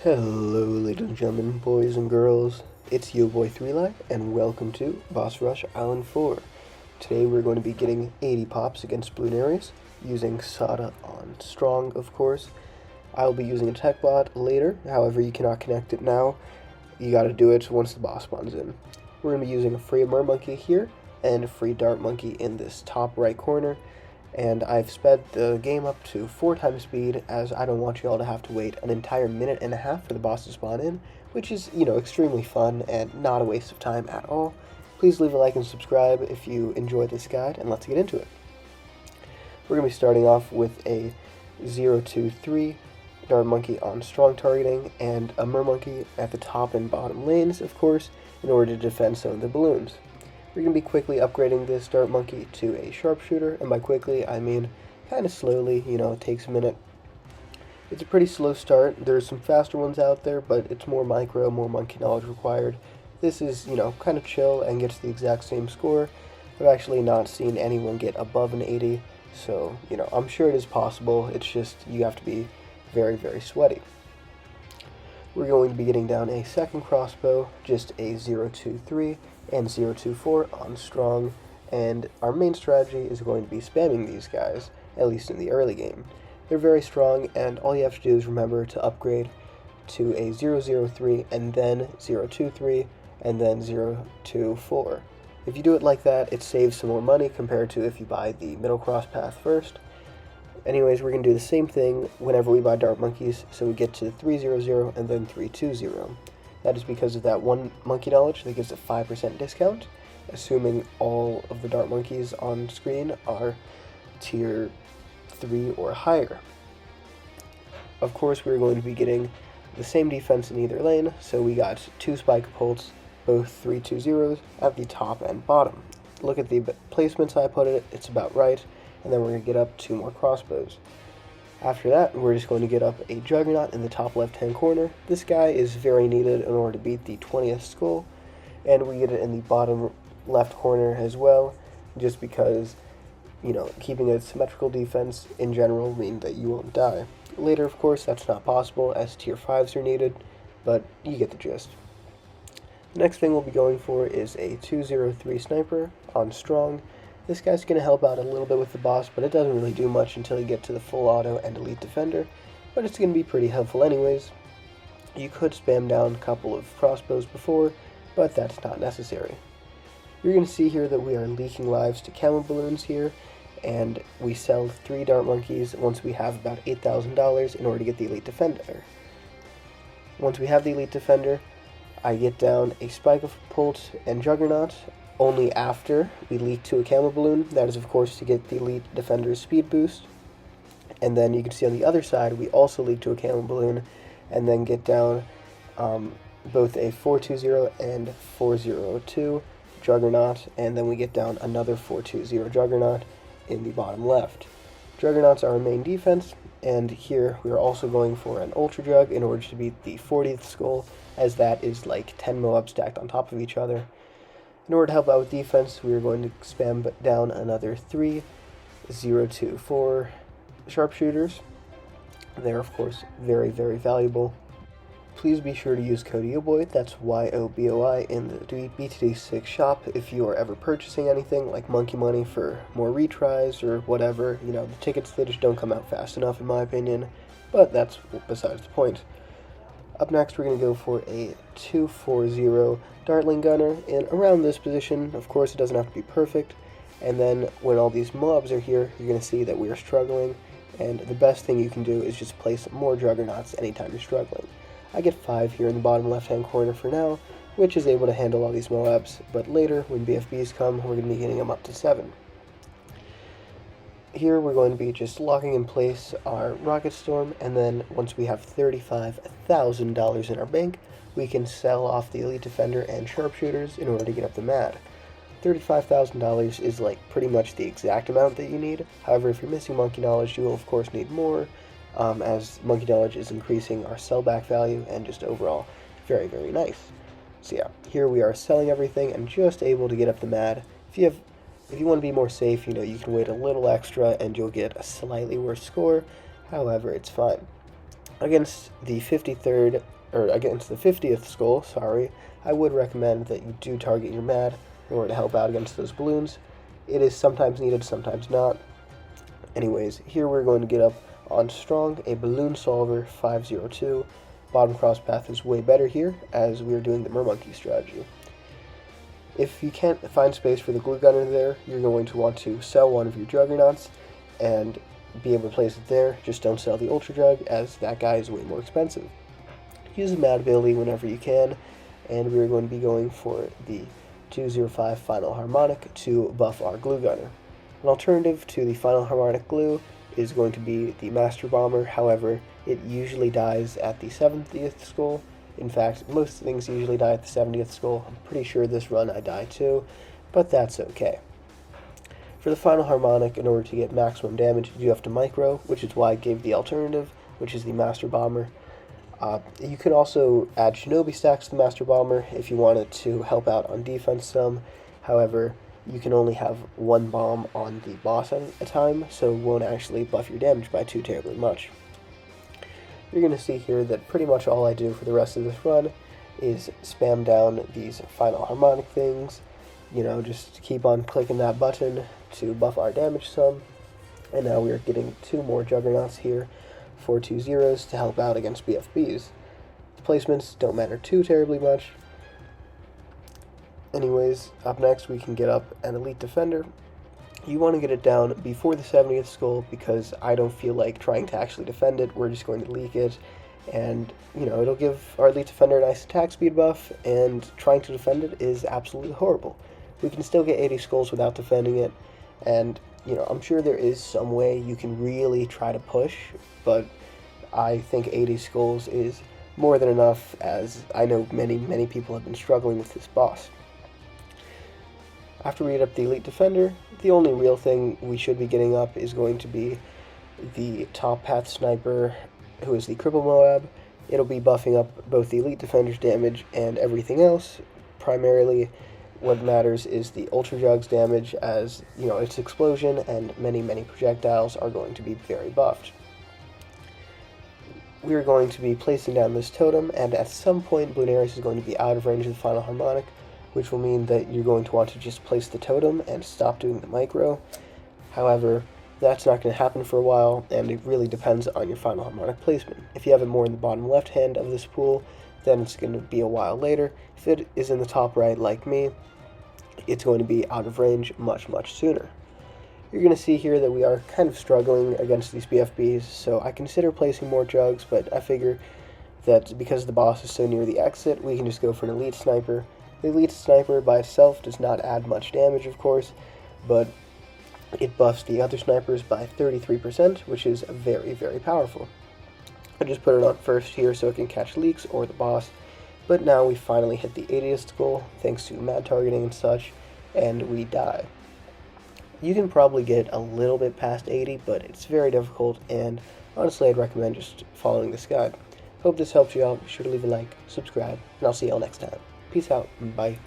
Hello, ladies and gentlemen, boys and girls. It's YOBOI 3Live, and welcome to Boss Rush Island 4. Today we're going to be getting 80 pops against Bloonarius, using Sauda on Strong, of course. I'll be using a tech bot later, however you cannot connect it now. You gotta do it once the boss spawns in. We're going to be using a free mer monkey here, and a free dart monkey in this top right corner. And I've sped the game up to 4 times speed, as I don't want you all to have to wait an entire minute and a half for the boss to spawn in, which is, extremely fun and not a waste of time at all. Please leave a like and subscribe if you enjoy this guide, and let's get into it. We're going to be starting off with a 0-2-3 dart monkey on strong targeting, and a mer monkey at the top and bottom lanes, of course, in order to defend some of the balloons. We're going to be quickly upgrading this dart monkey to a sharpshooter, and by quickly I mean kind of slowly, it takes a minute. It's a pretty slow start. There's some faster ones out there, but it's more micro, more monkey knowledge required. This is, kind of chill and gets the exact same score. I've actually not seen anyone get above an 80, so, I'm sure it is possible. It's just, you have to be very, very sweaty. We're going to be getting down a second crossbow, just a 0-2-3 and 0-2-4 on strong, and our main strategy is going to be spamming these guys, at least in the early game. They're very strong, and all you have to do is remember to upgrade to a 0-0-3 and then 0-2-3 and then 0-2-4. If you do it like that, it saves some more money compared to if you buy the middle cross path first. Anyways, we're going to do the same thing whenever we buy dart monkeys, so we get to 3-0-0 and then 3-2-0. That is because of that one monkey knowledge that gives a 5% discount, assuming all of the dart monkeys on screen are tier 3 or higher. Of course, we're going to be getting the same defense in either lane, so we got 2 spike pults, both 3-2-0s at the top and bottom. Look at the placements I put it, it's about right, and then we're going to get up 2 more crossbows. After that, we're just going to get up a Juggernaut in the top left-hand corner. This guy is very needed in order to beat the 20th skull, and we get it in the bottom left corner as well, just because, keeping a symmetrical defense in general means that you won't die. Later, of course, that's not possible, as tier 5s are needed, but you get the gist. The next thing we'll be going for is a 2-0-3 sniper on strong. This guy's going to help out a little bit with the boss, but it doesn't really do much until you get to the full auto and elite defender, but it's going to be pretty helpful anyways. You could spam down a couple of crossbows before, but that's not necessary. You're going to see here that we are leaking lives to camo balloons here, and we sell 3 dart monkeys once we have about $8,000 in order to get the elite defender. Once we have the elite defender, I get down a spike of pult and juggernaut, only after we leak to a camo balloon. That is, of course, to get the elite defender's speed boost. And then you can see on the other side, we also leak to a camo balloon, and then get down both a 4-2-0 and 4-0-2 juggernaut, and then we get down another 4-2-0 juggernaut in the bottom left. Juggernauts are our main defense, and here we are also going for an ultra jug in order to beat the 40th skull, as that is like 10 Moab stacked on top of each other. In order to help out with defense, we are going to spam down another 3 0-2-4 sharpshooters. They're, of course, very, very valuable. Please be sure to use code YOBOI, that's YOBOI, in the BTD6 shop if you are ever purchasing anything like monkey money for more retries or whatever. The tickets, they just don't come out fast enough in my opinion, but that's besides the point. Up next, we're going to go for a 2-4-0 Dartling Gunner in around this position. Of course, it doesn't have to be perfect. And then when all these mobs are here, you're going to see that we are struggling. And the best thing you can do is just place more Juggernauts anytime you're struggling. I get 5 here in the bottom left-hand corner for now, which is able to handle all these Moabs. But later, when BFBs come, we're going to be getting them up to 7. Here we're going to be just locking in place our Rocket Storm, and then once we have $35,000 in our bank, we can sell off the Elite Defender and Sharpshooters in order to get up the MAD. $35,000 is like pretty much the exact amount that you need. However, if you're missing Monkey Knowledge, you will of course need more, as Monkey Knowledge is increasing our sellback value and just overall very, very nice. So yeah, here we are selling everything and just able to get up the MAD. If you want to be more safe, you can wait a little extra and you'll get a slightly worse score. However, it's fine. Against the 53rd, or against the 50th skull, sorry, I would recommend that you do target your mad in order to help out against those balloons. It is sometimes needed, sometimes not. Anyways, here we're going to get up on strong, a balloon solver 502. Bottom cross path is way better here, as we are doing the mermonkey strategy. If you can't find space for the glue gunner there, you're going to want to sell one of your juggernauts and be able to place it there. Just don't sell the ultra jug, as that guy is way more expensive. Use the mad ability whenever you can, and we're going to be going for the 205 final harmonic to buff our glue gunner. An alternative to the final harmonic glue is going to be the master bomber. However, it usually dies at the 70th skull. In fact, most things usually die at the 70th skull. I'm pretty sure this run I die too, but that's okay. For the final harmonic, in order to get maximum damage, you do have to micro, which is why I gave the alternative, which is the master bomber. You could also add shinobi stacks to the master bomber if you wanted to help out on defense some. However, you can only have one bomb on the boss at a time, so it won't actually buff your damage by too terribly much. You're going to see here that pretty much all I do for the rest of this run is spam down these final harmonic things, just keep on clicking that button to buff our damage some. And now we are getting 2 more juggernauts here for 2 zeros to help out against BFBs. The placements don't matter too terribly much. Anyways, up next we can get up an elite defender. You want to get it down before the 70th skull, because I don't feel like trying to actually defend it. We're just going to leak it, and it'll give our elite defender a nice attack speed buff, and trying to defend it is absolutely horrible. We can still get 80 skulls without defending it, and I'm sure there is some way you can really try to push, but I think 80 skulls is more than enough, as I know many people have been struggling with this boss. After we get up the elite defender, the only real thing we should be getting up is going to be the top path sniper, who is the cripple Moab. It'll be buffing up both the elite defender's damage and everything else. Primarily, what matters is the ultra jug's damage, as its explosion and many projectiles are going to be very buffed. We're going to be placing down this totem, and at some point Bloonarius is going to be out of range of the final harmonic, which will mean that you're going to want to just place the totem and stop doing the micro. However, that's not going to happen for a while, and it really depends on your final harmonic placement. If you have it more in the bottom left hand of this pool, then it's going to be a while later. If it is in the top right like me, it's going to be out of range much sooner. You're going to see here that we are kind of struggling against these BFBs, so I consider placing more jugs, but I figure that because the boss is so near the exit, we can just go for an elite sniper. The elite sniper by itself does not add much damage, of course, but it buffs the other snipers by 33%, which is very powerful. I just put it on first here so it can catch leaks or the boss, but now we finally hit the 80th goal, thanks to mad targeting and such, and we die. You can probably get a little bit past 80, but it's very difficult, and honestly I'd recommend just following this guide. Hope this helped you out. Be sure to leave a like, subscribe, and I'll see y'all next time. Peace out, and bye.